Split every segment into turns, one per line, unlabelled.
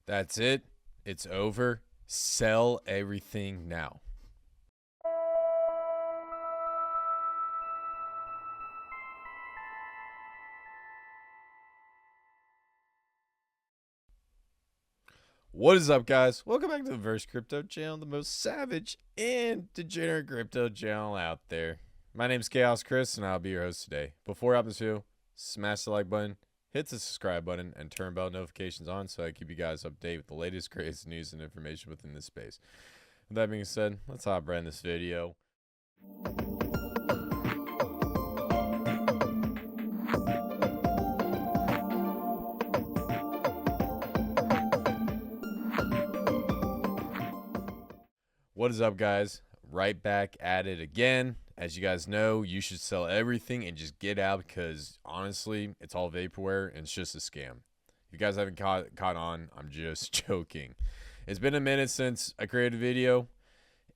That's it. It's over. Sell everything now. What is up, guys? Welcome back to the Verse Crypto channel, the most savage and degenerate crypto channel out there. My name is Khaos Kris, and I'll be your host today. Before I hop into the video, smash the like button, hit the subscribe button, and turn bell notifications on so I keep you guys updated with the latest, greatest news and information within this space. With that being said, let's hop right in this video. What is up, guys? Right back at it again. As you guys know, you should sell everything and just get out because honestly, it's all vaporware and it's just a scam. If you guys haven't caught on, I'm just joking. It's been a minute since I created a video,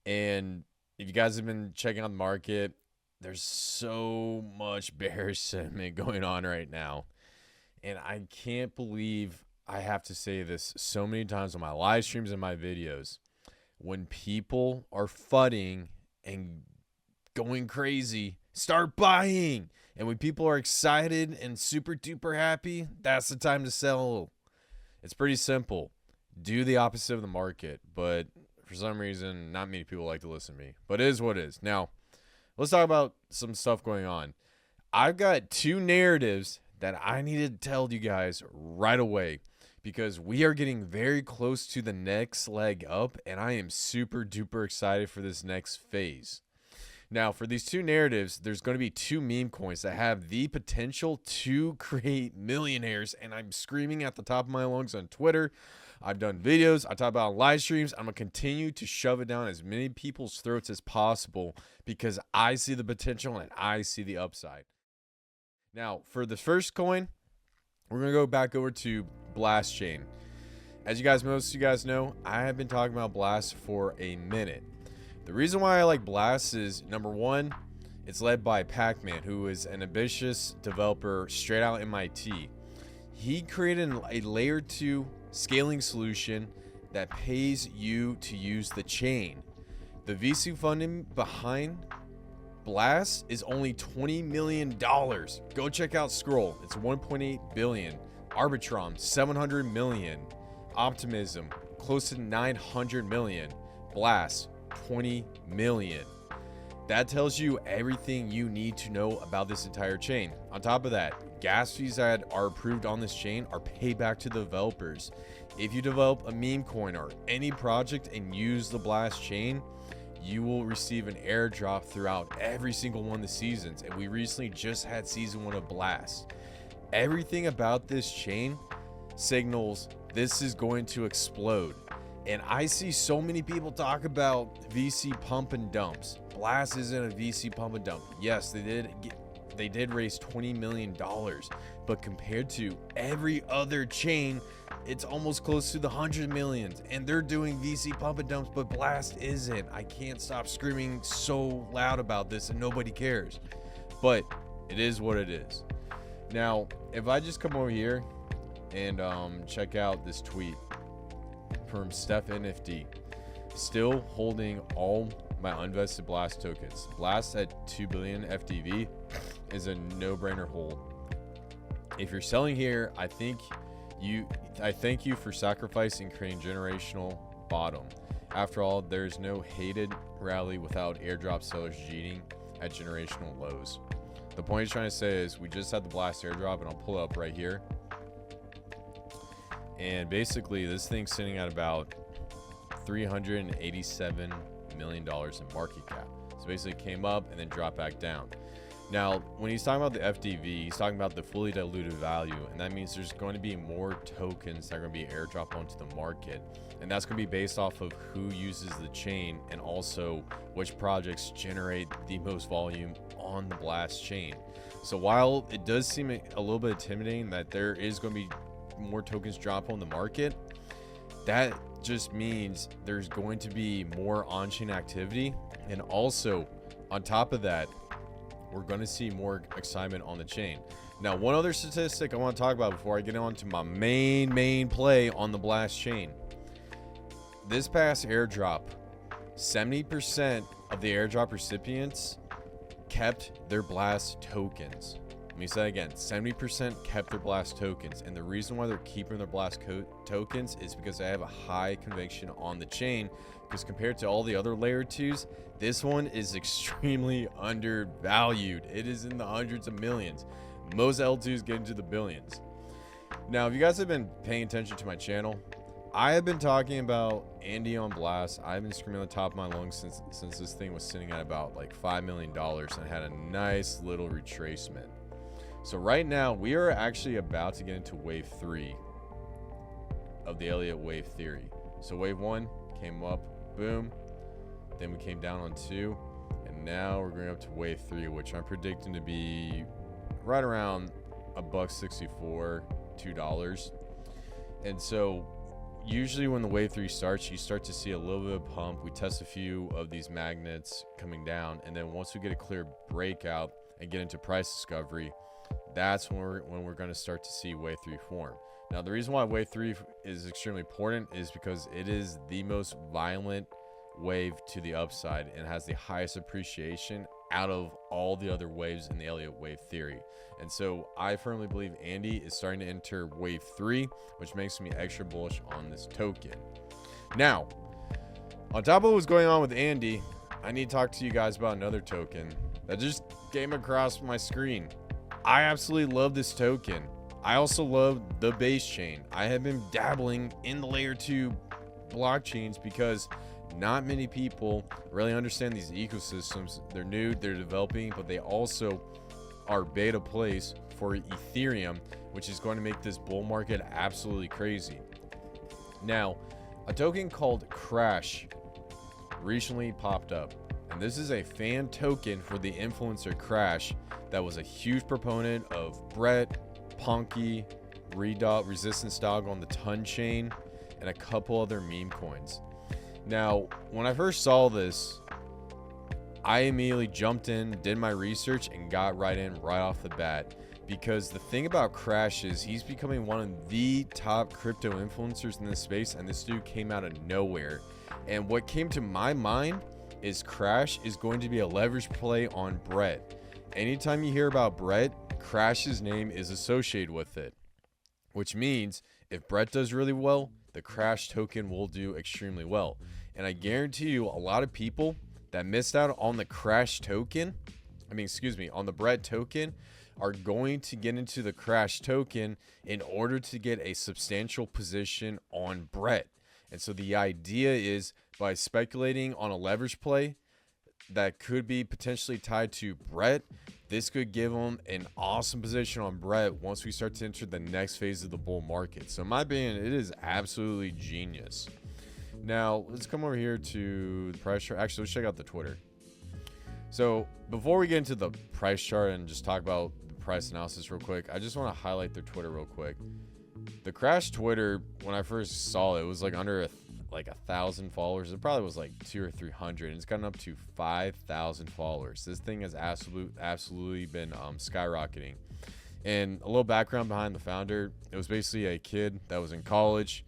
and if you guys have been checking out the market, there's so much bearish sentiment going on right now. And I can't believe I have to say this so many times on my live streams and my videos. When people are fudding and going crazy, start buying. And when people are excited and super duper happy, that's the time to sell. It's pretty simple. Do the opposite of the market. But for some reason, not many people like to listen to me. But it is what it is. Now, let's talk about some stuff going on. I've got two narratives that I need to tell you guys right away, because we are getting very close to the next leg up, and I am super duper excited for this next phase. Now, for these two narratives, there's going to be two meme coins that have the potential to create millionaires, and I'm screaming at the top of my lungs on Twitter. I've done videos, I talk about on live streams. I'm going to continue to shove it down as many people's throats as possible because I see the potential and I see the upside. Now, for the first coin, we're going to go back over to Blast Chain. As most of you guys know, I have been talking about Blast for a minute. The reason why I like Blast is, number one, it's led by Pac-Man, who is an ambitious developer straight out MIT. He created a layer 2 scaling solution that pays you to use the chain. The VC funding behind Blast is only $20 million. Go check out Scroll. It's 1.8 billion. Arbitrum, 700 million. Optimism, close to 900 million. Blast, 20 million. That tells you everything you need to know about this entire chain. On top of that, gas fees that are approved on this chain are paid back to the developers. If you develop a meme coin or any project and use the Blast chain, you will receive an airdrop throughout every single one of the seasons. And we recently just had season 1 of Blast. Everything about this chain signals this is going to explode. And I see so many people talk about VC pump and dumps. Blast isn't a VC pump and dump. Yes, they did raise $20 million, but compared to every other chain, it's almost close to the 100 millions, and they're doing VC pump and dumps, but Blast isn't. I can't stop screaming so loud about this, and nobody cares, but it is what it is. Now, if I just come over here and check out this tweet from Steph NFD, still holding all my unvested Blast tokens. Blast at 2 billion FDV is a no-brainer hold. If you're selling here, I thank you for sacrificing creating generational bottom. After all, there's no hated rally without airdrop sellers cheating at generational lows. The point he's trying to say is we just had the Blast airdrop, and I'll pull it up right here. And basically, this thing's sitting at about $387 million in market cap. So basically, it came up and then dropped back down. Now, when he's talking about the FDV, he's talking about the fully diluted value, and that means there's going to be more tokens that are going to be airdropped onto the market, and that's going to be based off of who uses the chain and also which projects generate the most volume on the Blast chain. So while it does seem a little bit intimidating that there is going to be more tokens drop on the market, that just means there's going to be more on-chain activity. And also on top of that, we're going to see more excitement on the chain. Now, one other statistic I want to talk about before I get on to my main play on the Blast chain. This past airdrop, 70% of the airdrop recipients kept their Blast tokens. Let me say that again, 70% kept their Blast tokens. And the reason why they're keeping their Blast tokens is because they have a high conviction on the chain. Because compared to all the other layer 2s, this one is extremely undervalued. It is in the hundreds of millions. Most L2s get into the billions. Now, if you guys have been paying attention to my channel, I have been talking about Andy on Blast. I've been screaming on the top of my lungs since this thing was sitting at about like $5 million and had a nice little retracement. So right now, we are actually about to get into wave 3 of the Elliott wave theory. So wave 1 came up, boom. Then we came down on 2. And now we're going up to wave 3, which I'm predicting to be right around $1.64, $2. And so usually when the wave 3 starts, you start to see a little bit of pump. We test a few of these magnets coming down. And then once we get a clear breakout and get into price discovery, that's when we're going to start to see wave 3 form. Now, the reason why wave 3 is extremely important is because it is the most violent wave to the upside and has the highest appreciation out of all the other waves in the Elliott wave theory. And so I firmly believe Andy is starting to enter wave 3, which makes me extra bullish on this token. Now, on top of what's going on with Andy, I need to talk to you guys about another token that just came across my screen. I absolutely love this token. I also love the base chain. I have been dabbling in the layer 2 blockchains because not many people really understand these ecosystems. They're new, they're developing, but they also are beta plays for Ethereum, which is going to make this bull market absolutely crazy. Now, a token called Crash recently popped up, and this is a fan token for the influencer Crash that was a huge proponent of Brett, Punky, Redot, Resistance Dog on the Ton chain, and a couple other meme coins. Now, when I first saw this, I immediately jumped in, did my research, and got right in right off the bat. Because the thing about Crash is he's becoming one of the top crypto influencers in this space, and this dude came out of nowhere. And what came to my mind is Crash is going to be a leverage play on Brett. Anytime you hear about Brett, Crash's name is associated with it. Which means if Brett does really well, the Crash token will do extremely well. And I guarantee you a lot of people that missed out on the Crash token, on the Brett token, are going to get into the Crash token in order to get a substantial position on Brett. And so the idea is by speculating on a leverage play that could be potentially tied to Brett, this could give them an awesome position on Brett once we start to enter the next phase of the bull market. So in my opinion, it is absolutely genius. Now, let's come over here to the price chart. Actually, let's check out the Twitter. So before we get into the price chart and just talk about the price analysis real quick, I just want to highlight their Twitter real quick. The Crash Twitter, when I first saw it, it was like under 1,000 followers. It probably was like 200 or 300, and it's gotten up to 5,000 followers. This thing has absolutely been skyrocketing. And a little background behind the founder: it was basically a kid that was in college.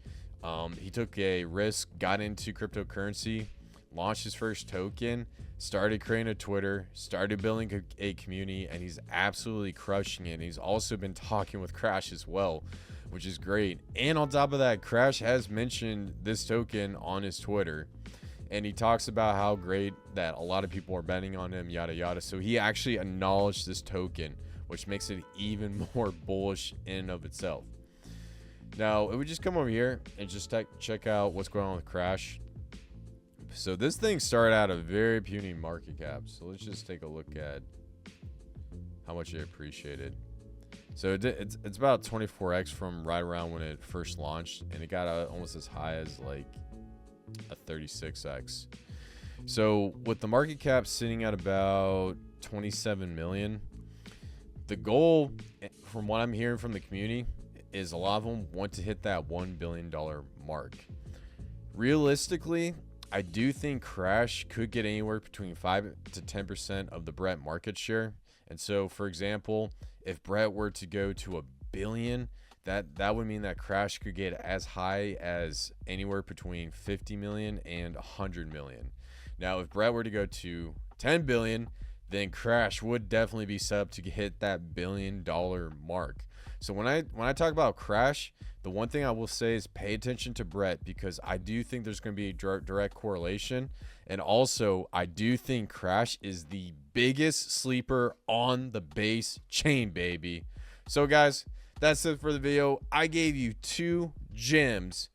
He took a risk, got into cryptocurrency, launched his first token, started creating a Twitter, started building a community, and he's absolutely crushing it. And he's also been talking with Crash as well, which is great. And on top of that, Crash has mentioned this token on his Twitter, and he talks about how great that a lot of people are betting on him, yada yada. So he actually acknowledged this token, which makes it even more bullish in and of itself. Now, it would just come over here and just check out what's going on with Crash. So this thing started out a very puny market cap. So let's just take a look at how much it appreciated. So it's about 24x from right around when it first launched, and it got almost as high as like a 36x. So with the market cap sitting at about 27 million, the goal, from what I'm hearing from the community, is a lot of them want to hit that $1 billion mark. Realistically, I do think Crash could get anywhere between 5 to 10% of the Brett market share. And so, for example, if Brett were to go to 1 billion, that would mean that Crash could get as high as anywhere between 50 million and 100 million. Now, if Brett were to go to 10 billion, then Crash would definitely be set up to hit that $1 billion mark. So when I talk about Crash, the one thing I will say is pay attention to Brett, because I do think there's going to be a direct correlation. And also, I do think Crash is the biggest sleeper on the base chain, baby. So guys, that's it for the video. I gave you 2 gems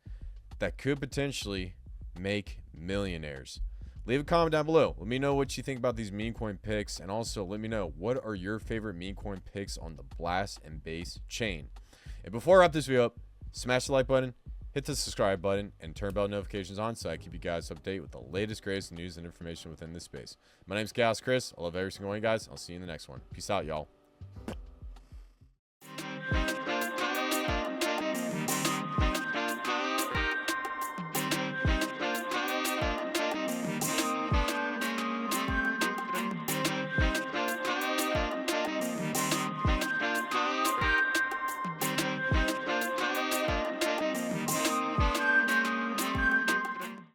that could potentially make millionaires. Leave a comment down below. Let me know what you think about these meme coin picks, and also let me know what are your favorite meme coin picks on the Blast and Base chain. And before I wrap this video up, smash the like button, hit the subscribe button, and turn bell notifications on so I keep you guys updated with the latest, greatest news and information within this space. My name's Khaos Kris. I love every single one of you guys. I'll see you in the next one. Peace out, y'all.